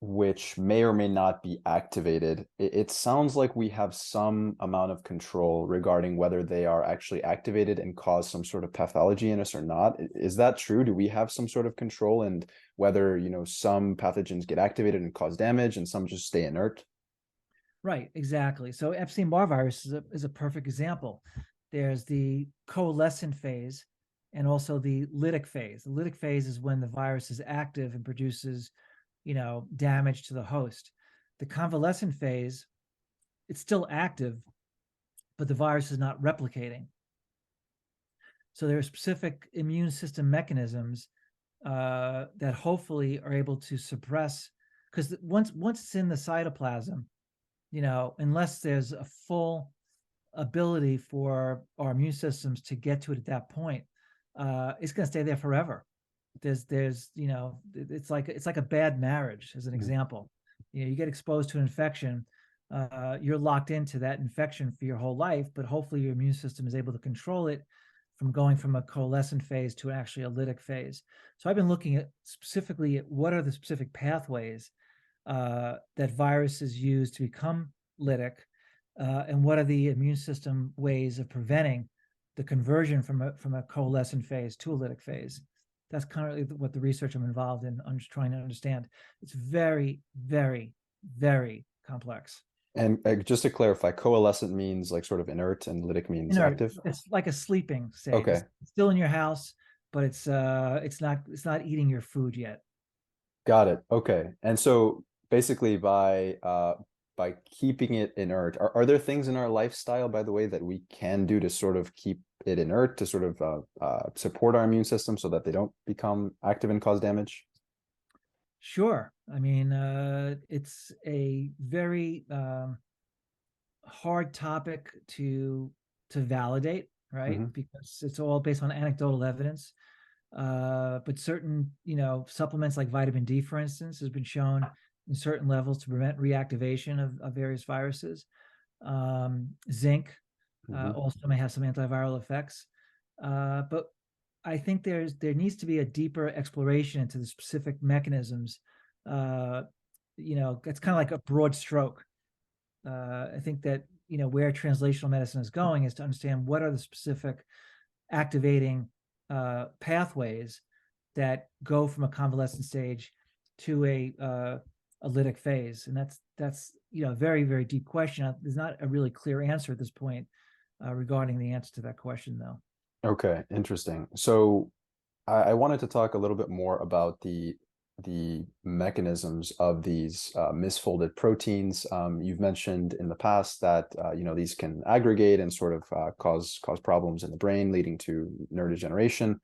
S2: which may or may not be activated, it sounds like we have some amount of control regarding whether they are actually activated and cause some sort of pathology in us or not. Is that true? Do we have some sort of control and whether, some pathogens get activated and cause damage and some just stay inert?
S1: Right, exactly. So Epstein-Barr virus is a perfect example. There's the coalescent phase and also the lytic phase. The lytic phase is when the virus is active and produces, damage to the host. The convalescent phase, it's still active, but the virus is not replicating. So there are specific immune system mechanisms that hopefully are able to suppress, because once it's in the cytoplasm, unless there's a full ability for our immune systems to get to it at that point, it's going to stay there forever. There's, it's like a bad marriage, as an example. You get exposed to an infection, you're locked into that infection for your whole life, but hopefully your immune system is able to control it from going from a coalescent phase to actually a lytic phase. So I've been looking at specifically at what are the specific pathways that viruses use to become lytic, and what are the immune system ways of preventing the conversion from a coalescent phase to a lytic phase. That's currently what the research I'm involved in. I'm just trying to understand. It's very, very, very complex.
S2: And just to clarify, coalescent means like sort of inert and lytic means
S1: Inert.
S2: active?
S1: It's like a sleeping state.
S2: Okay.
S1: It's still in your house, but it's not eating your food yet.
S2: Got it. Okay. And so basically by keeping it inert, are there things in our lifestyle, by the way, that we can do to sort of keep it inert, to sort of support our immune system so that they don't become active and cause damage?
S1: Sure. I mean, it's a very hard topic to validate, right?
S2: Mhm.
S1: Because it's all based on anecdotal evidence. But certain, supplements like vitamin D, for instance, has been shown in certain levels to prevent reactivation of various viruses. Zinc
S2: Mhm.
S1: also may have some antiviral effects. But I think there needs to be a deeper exploration into the specific mechanisms. It's kind of like a broad stroke. I think that where translational medicine is going is to understand what are the specific activating pathways that go from a convalescent stage to a lytic phase, and that's a very, very deep question. There's not a really clear answer at this point regarding the answer to that question, though.
S2: Okay, interesting. So I wanted to talk a little bit more about the mechanisms of these misfolded proteins. You've mentioned in the past that these can aggregate and sort of cause problems in the brain, leading to neurodegeneration.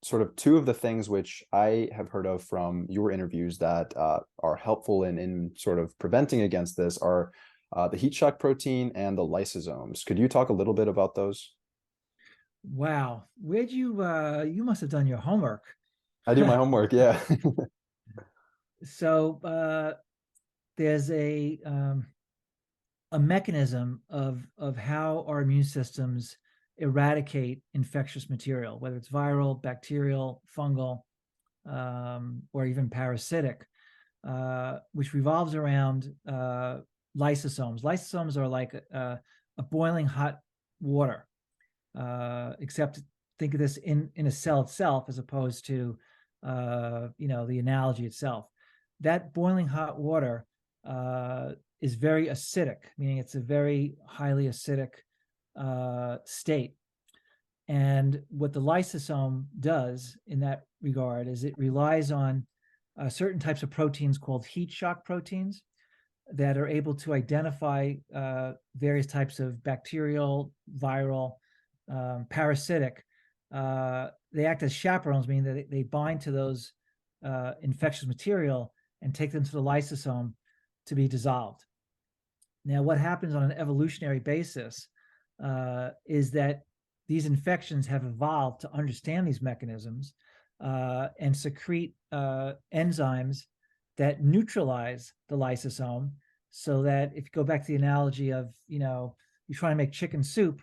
S2: Sort of two of the things which I have heard of from your interviews that are helpful in sort of preventing against this are the heat shock protein and the lysosomes. Could you talk a little bit about those?
S1: Wow, where'd you must have done your homework.
S2: I do my homework, yeah.
S1: So there's a mechanism of how our immune systems eradicate infectious material, whether it's viral, bacterial, fungal, or even parasitic, which revolves around lysosomes. Lysosomes are like a boiling hot water, except think of this in a cell itself as opposed to, the analogy itself. That boiling hot water is very acidic, meaning it's a very highly acidic state. And what the lysosome does in that regard is it relies on certain types of proteins called heat shock proteins that are able to identify various types of bacterial, viral, parasitic. They act as chaperones, meaning that they bind to those infectious material and take them to the lysosome to be dissolved. Now, what happens on an evolutionary basis is that these infections have evolved to understand these mechanisms and secrete enzymes that neutralize the lysosome, so that if you go back to the analogy of, you're trying to make chicken soup,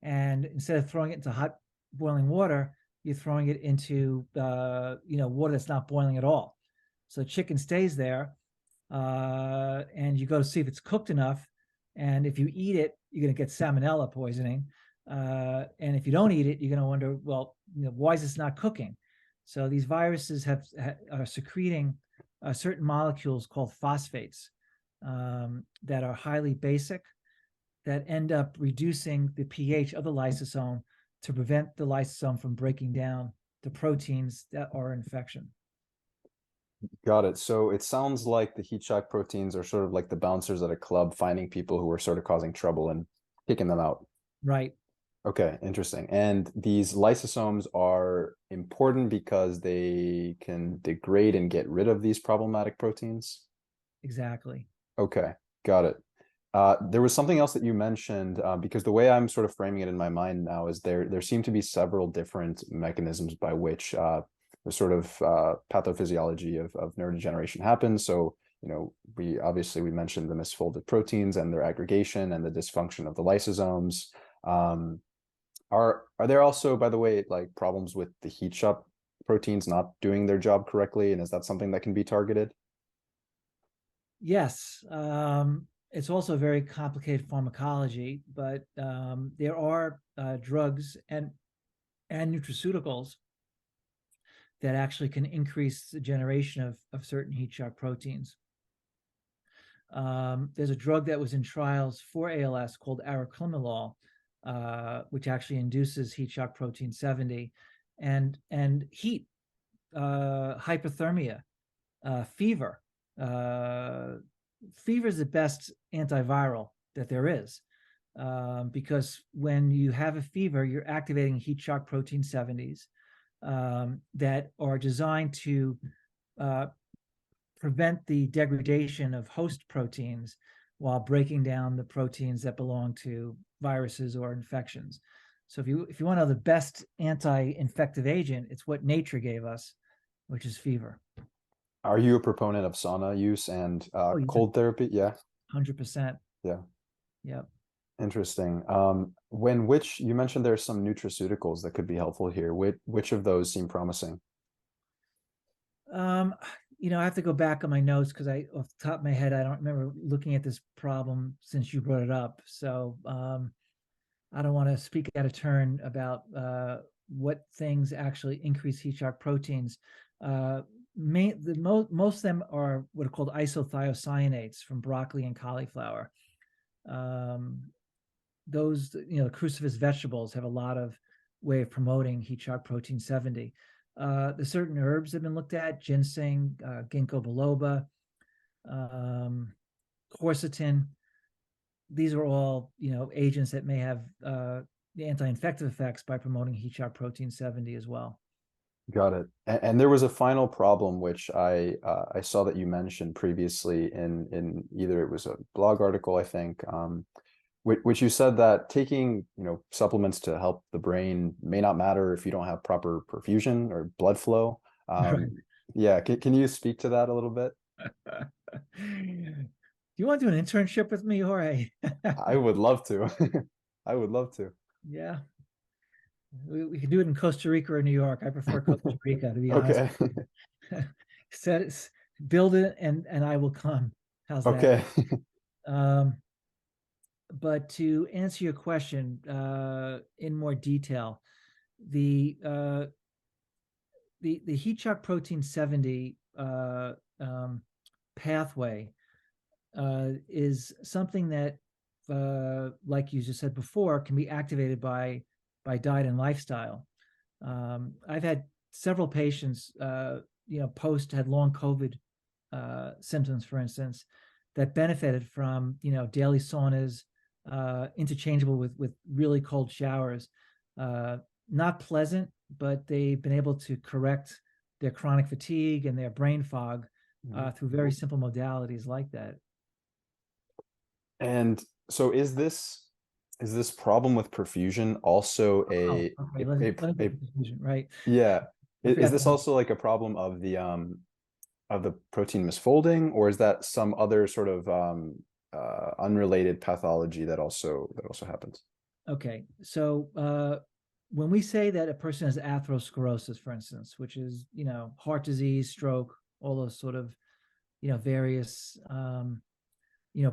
S1: and instead of throwing it into hot boiling water, you're throwing it into, water that's not boiling at all. So chicken stays there, and you go to see if it's cooked enough. And if you eat it, you're going to get salmonella poisoning. And if you don't eat it, you're going to wonder, well, why is this not cooking? So these viruses are secreting certain molecules called phosphates that are highly basic, that end up reducing the pH of the lysosome to prevent the lysosome from breaking down the proteins that are infection.
S2: Got it. So it sounds like the heat shock proteins are sort of like the bouncers at a club, finding people who are sort of causing trouble and kicking them out.
S1: Right.
S2: Okay, interesting. And these lysosomes are important because they can degrade and get rid of these problematic proteins?
S1: Exactly.
S2: Okay, got it. There was something else that you mentioned, because the way I'm sort of framing it in my mind now is there seem to be several different mechanisms by which the sort of pathophysiology of neurodegeneration happens. So, we mentioned the misfolded proteins and their aggregation and the dysfunction of the lysosomes. Are there also, by the way, like problems with the heat shock proteins not doing their job correctly? And is that something that can be targeted?
S1: Yes. It's also a very complicated pharmacology, but there are drugs and nutraceuticals that actually can increase the generation of certain heat shock proteins. There's a drug that was in trials for ALS called araclimolol, which actually induces heat shock protein 70, and heat, hypothermia, fever. Fever is the best antiviral that there is, because when you have a fever, you're activating heat shock protein 70s that are designed to prevent the degradation of host proteins while breaking down the proteins that belong to viruses or infections. So if you want to know the best anti-infective agent, it's what nature gave us, which is fever.
S2: Are you a proponent of sauna use and cold therapy? Yeah.
S1: 100%.
S2: Yeah.
S1: Yep.
S2: Interesting. You mentioned there's some nutraceuticals that could be helpful here. Which of those seem promising?
S1: I have to go back on my notes because off the top of my head, I don't remember looking at this problem since you brought it up. So I don't want to speak out of turn about what things actually increase heat shock proteins. Most of them are what are called isothiocyanates from broccoli and cauliflower. Those, the cruciferous vegetables have a lot of way of promoting heat shock protein 70. There's certain herbs that have been looked at: ginseng, ginkgo biloba, quercetin. These are all, agents that may have the anti-infective effects by promoting heat shock protein 70 as well.
S2: Got it. And there was a final problem which I saw that you mentioned previously in either it was a blog article, I think, which you said that taking supplements to help the brain may not matter if you don't have proper perfusion or blood flow.
S1: Right.
S2: Yeah, can you speak to that a little bit?
S1: Do you want to do an internship with me, Jorge?
S2: I would love to. I would love to.
S1: Yeah. We could do it in Costa Rica or New York. I prefer Costa Rica, to be honest. Okay. Build it and I will come. How's that?
S2: Okay.
S1: But to answer your question in more detail, the heat shock protein 70 pathway is something that, like you just said before, can be activated by diet and lifestyle. I've had several patients, post had long COVID symptoms, for instance, that benefited from daily saunas, interchangeable with really cold showers. Not pleasant, but they've been able to correct their chronic fatigue and their brain fog through very simple modalities like that.
S2: And so is this problem with perfusion also
S1: Okay. Let me get the perfusion right.
S2: Yeah. Is this
S1: that.
S2: also like a problem of the protein misfolding, or is that some other sort of unrelated pathology that also happens?
S1: Okay, so when we say that a person has atherosclerosis, for instance, which is heart disease, stroke, all those sort of various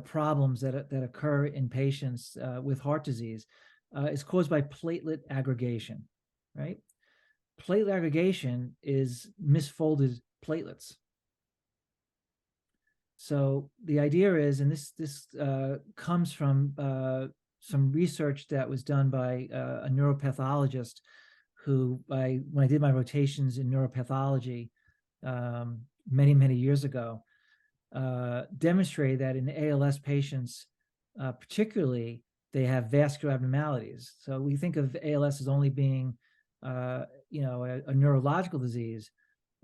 S1: problems that occur in patients with heart disease, is caused by platelet aggregation, right? Platelet aggregation is misfolded platelets. So the idea is, and this comes from some research that was done by a neuropathologist who, when I did my rotations in neuropathology many years ago, demonstrated that in ALS patients, particularly, they have vascular abnormalities. So we think of ALS as only being, a neurological disease,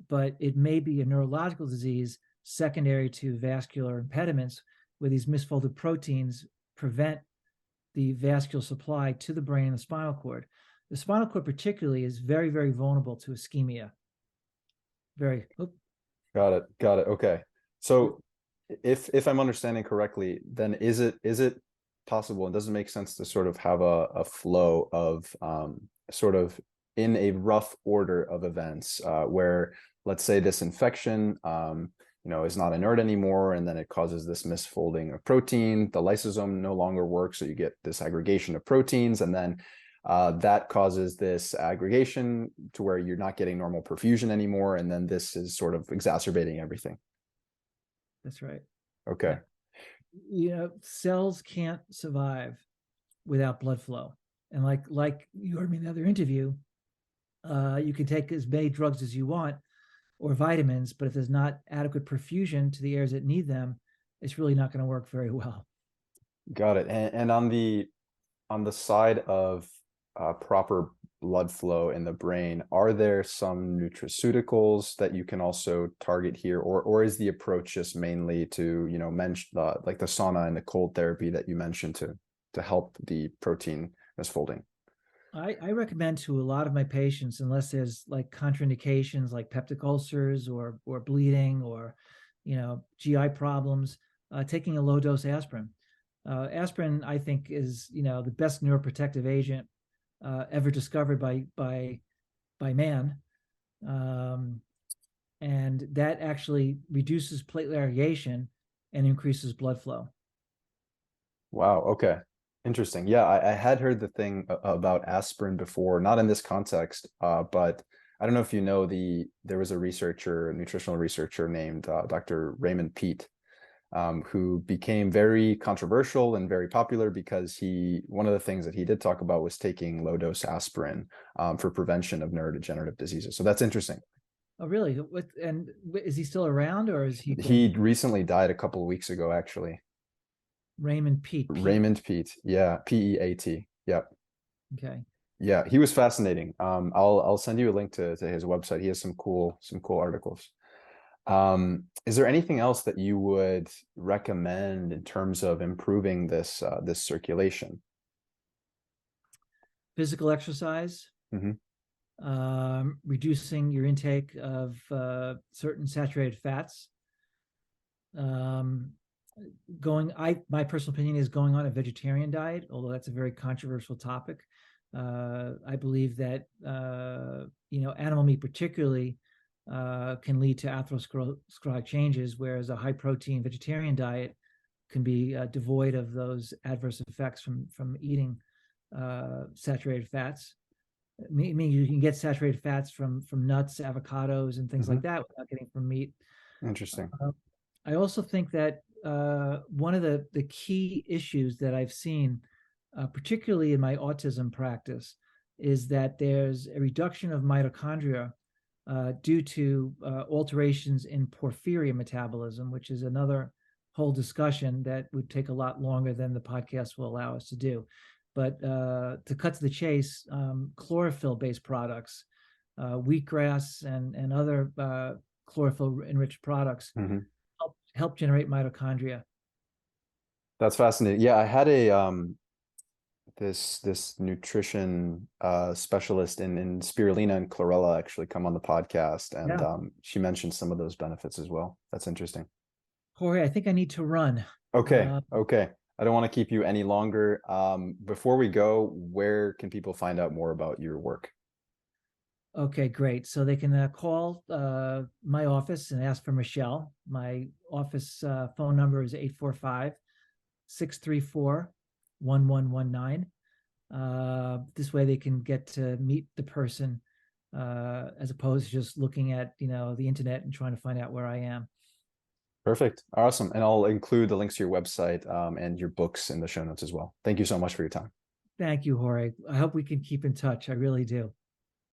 S1: but it may be a neurological disease secondary to vascular impediments, where these misfolded proteins prevent the vascular supply to the brain and the spinal cord. The spinal cord particularly is very vulnerable to ischemia.
S2: Got it. Okay. So if I'm understanding correctly, then is it possible, and does it make sense to sort of have a flow of sort of in a rough order of events, where, let's say, this infection is not inert anymore, and then it causes this misfolding of protein, the lysosome no longer works, so you get this aggregation of proteins, and then that causes this aggregation to where you're not getting normal perfusion anymore, and then this is sort of exacerbating everything.
S1: That's right.
S2: Okay.
S1: Cells can't survive without blood flow, and like you heard me in the other interview, you can take as many drugs as you want or vitamins, but if there's not adequate perfusion to the areas that need them, it's really not going to work very well.
S2: Got it. And on the side of proper blood flow in the brain, are there some nutraceuticals that you can also target here, or is the approach just mainly to mention like the sauna and the cold therapy that you mentioned to help the protein misfolding?
S1: I recommend to a lot of my patients, unless there's like contraindications like peptic ulcers or bleeding or GI problems, taking a low dose aspirin. Aspirin, I think, is the best neuroprotective agent ever discovered by man, and that actually reduces platelet aggregation and increases blood flow.
S2: Wow. Okay. Interesting. Yeah, I had heard the thing about aspirin before, not in this context, but I don't know if there was a nutritional researcher named Dr. Raymond Peat, who became very controversial and very popular because one of the things that he did talk about was taking low dose aspirin for prevention of neurodegenerative diseases. So that's interesting.
S1: Oh, really? And is he still around, or is he?
S2: He recently died a couple of weeks ago, actually.
S1: Raymond Peat.
S2: Raymond Peat. Yeah. Peat. Yep.
S1: Okay.
S2: Yeah, he was fascinating. I'll send you a link to his website. He has some cool articles. Is there anything else that you would recommend in terms of improving this circulation?
S1: Physical exercise.
S2: Mm-hmm.
S1: Reducing your intake of certain saturated fats. My personal opinion is going on a vegetarian diet, although that's a very controversial topic. I believe that animal meat particularly can lead to atherosclerotic changes, whereas a high protein vegetarian diet can be devoid of those adverse effects from eating saturated fats. Meaning you can get saturated fats from nuts, avocados, and things like that without getting from meat.
S2: Interesting.
S1: I also think that one of the key issues that I've seen, particularly in my autism practice, is that there's a reduction of mitochondria due to alterations in porphyria metabolism, which is another whole discussion that would take a lot longer than the podcast will allow us to do. But to cut to the chase, chlorophyll-based products, wheatgrass and other chlorophyll-enriched products help generate mitochondria.
S2: That's fascinating. Yeah, I had a this nutrition specialist in spirulina and chlorella actually come on the podcast, and she mentioned some of those benefits as well. That's interesting.
S1: Jorge, I think I need to run.
S2: Okay. Okay. I don't want to keep you any longer. Before we go, where can people find out more about your work?
S1: Okay, great. So they can call my office and ask for Michelle. My office phone number is 845-634-1119. This way they can get to meet the person as opposed to just looking at, the internet and trying to find out where I am.
S2: Perfect. Awesome. And I'll include the links to your website and your books in the show notes as well. Thank you so much for your time.
S1: Thank you, Jorge. I hope we can keep in touch. I really do.